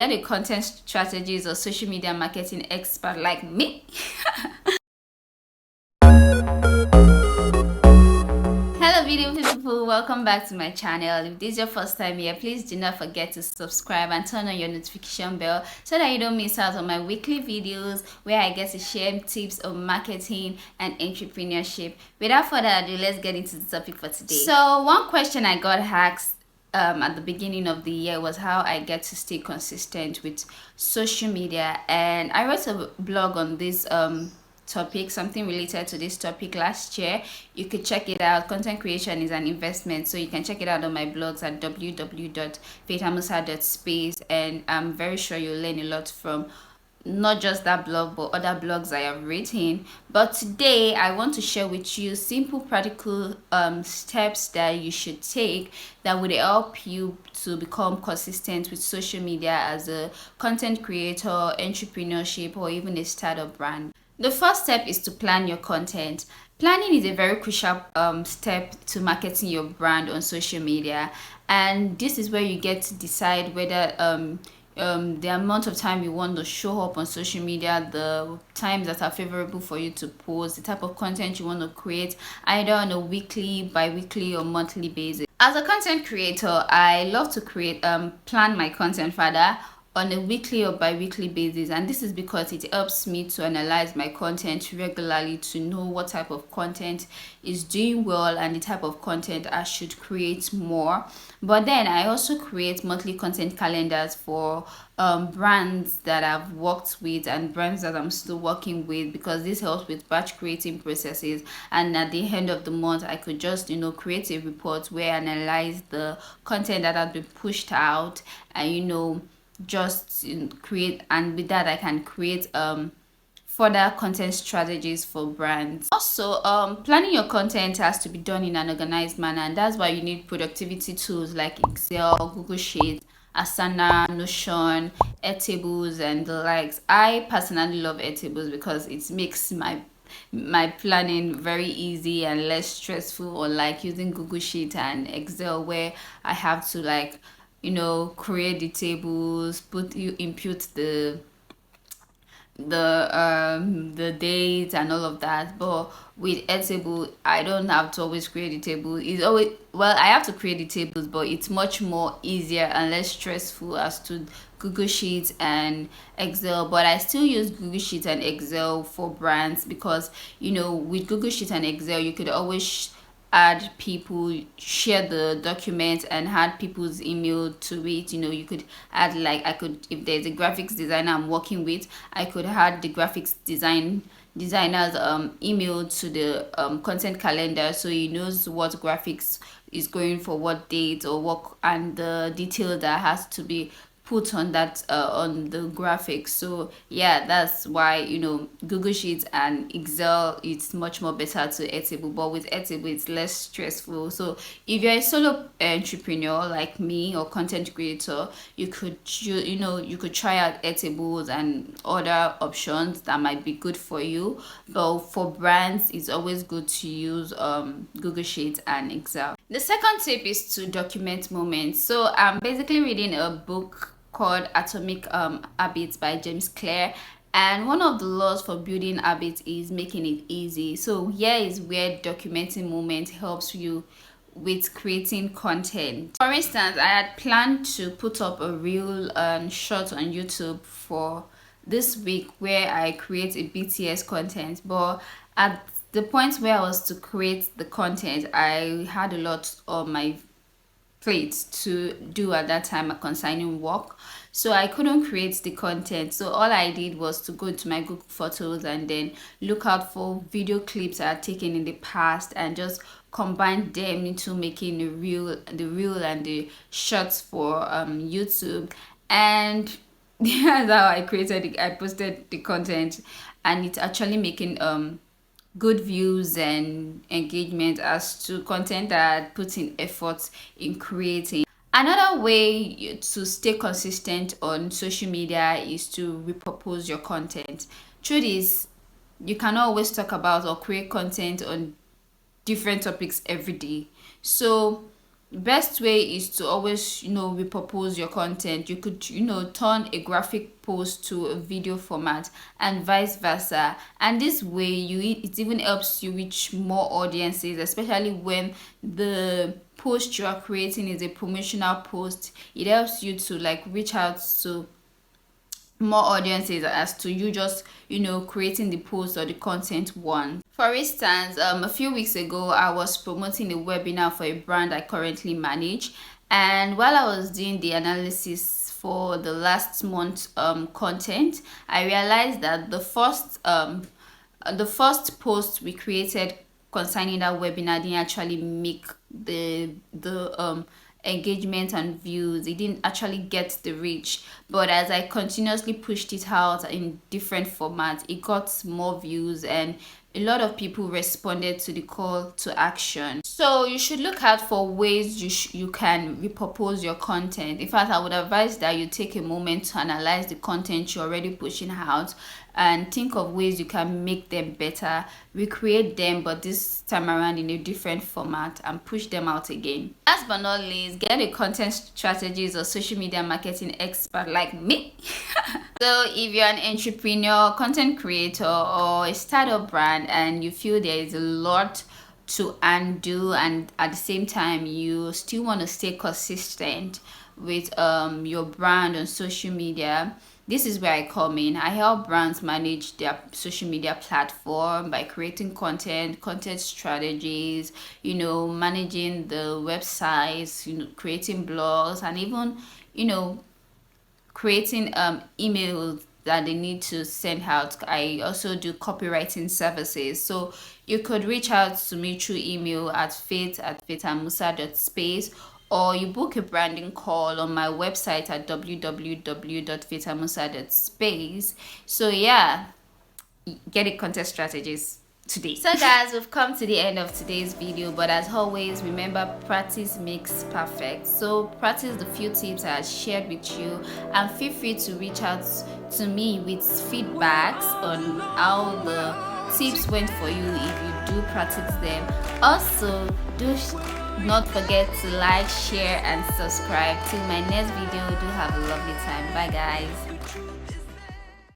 Are the content strategies or social media marketing expert like me? Hello beautiful people, welcome back to my channel. If this is your first time here, please do not forget to subscribe and turn on your notification bell so that you don't miss out on my weekly videos where I get to share tips on marketing and entrepreneurship. Without further ado, let's get into the topic for today. So one question I got asked at the beginning of the year was how I get to stay consistent with social media, and I wrote a blog on this topic, something related to this topic last year. You could check it out. Content creation is an investment, so you can check it out on my blogs at www.faithamusa.space, and I'm very sure you'll learn a lot from not just that blog but other blogs I have written. But today I want to share with you simple practical steps that you should take that would help you to become consistent with social media as a content creator, entrepreneurship, or even a startup brand. The first step is to plan your content. Planning is a very crucial step to marketing your brand on social media, and this is where you get to decide whether the amount of time you want to show up on social media, the times that are favorable for you to post, the type of content you want to create, either on a weekly, bi-weekly, or monthly basis. As a content creator, I love to plan my content rather on a weekly or bi-weekly basis, and this is because it helps me to analyze my content regularly to know what type of content is doing well and the type of content I should create more. But then I also create monthly content calendars for brands that I've worked with and brands that I'm still working with, because this helps with batch creating processes, and at the end of the month I could just create a report where I analyze the content that has been pushed out, and just create, and with that I can create further content strategies for brands. Also, planning your content has to be done in an organized manner, and that's why you need productivity tools like Excel, Google Sheets, Asana, Notion, Airtables, and the likes. I personally love Airtables because it makes my planning very easy and less stressful, unlike using Google Sheet and Excel where I have to create the tables, input the dates and all of that. But with Airtable, I don't have to always create the table. It's always, well, I have to create the tables, but it's much more easier and less stressful as to Google Sheets and Excel. But I still use Google Sheets and Excel for brands because with Google Sheets and Excel you could always add people, share the document and add people's email to it. You could add, like, if there's a graphics designer I'm working with, I could add the graphics designer's email to the content calendar, so he knows what graphics is going for what date or what, and the detail that has to be put on that on the graphics. So yeah, that's why Google Sheets and Excel, it's much more better to Airtable, but with Airtable it's less stressful. So if you're a solo entrepreneur like me or content creator, you could you could try out Airtables and other options that might be good for you. But for brands, it's always good to use Google Sheets and Excel. The second tip is to document moments. So I'm basically reading a book called Atomic Habits by James Clear, and one of the laws for building habits is making it easy. So here is where documenting moments helps you with creating content. For instance, I had planned to put up a reel and short on YouTube for this week where I create a BTS content, but at the point where I was to create the content, I had a lot on my plate to do at that time concerning work, so I couldn't create the content. So all I did was to go into my Google Photos and then look out for video clips I had taken in the past and just combine them into making the reel and the shots for YouTube. And that's how I posted the content, and it's actually making good views and engagement as to content that puts in effort in creating. Another way to stay consistent on social media is to repurpose your content. Truth is, you cannot always talk about or create content on different topics every day. So best way is to always repurpose your content. You could turn a graphic post to a video format and vice versa, and this way it even helps you reach more audiences, especially when the post you are creating is a promotional post. It helps you to like reach out to more audiences as to you just creating the post or the content one. For instance, a few weeks ago I was promoting a webinar for a brand I currently manage, and while I was doing the analysis for the last month content, I realized that the first post we created concerning that webinar didn't actually make the engagement and views. It didn't actually get the reach, but as I continuously pushed it out in different formats, it got more views and a lot of people responded to the call to action. So you should look out for ways you can repurpose your content. In fact, I would advise that you take a moment to analyze the content you're already pushing out and think of ways you can make them better, recreate them, but this time around in a different format, and push them out again. Last but not least, get a content strategist or social media marketing expert like me. So if you're an entrepreneur, content creator, or a startup brand and you feel there is a lot to undo, and at the same time you still want to stay consistent with your brand on social media, this is where I come in. I help brands manage their social media platform by creating content strategies, managing the websites, creating blogs, and even creating emails that they need to send out. I also do copywriting services. So you could reach out to me through email at faith@faithamusa.space, or you book a branding call on my website at www.faithamusa.space. So yeah, get a content strategist today. So guys, we've come to the end of today's video, but as always, remember, practice makes perfect. So practice the few tips I shared with you, and feel free to reach out to me with feedbacks on how the tips went for you if you do practice them. Also, do not forget to like, share, and subscribe. Till my next video, do have a lovely time. Bye guys.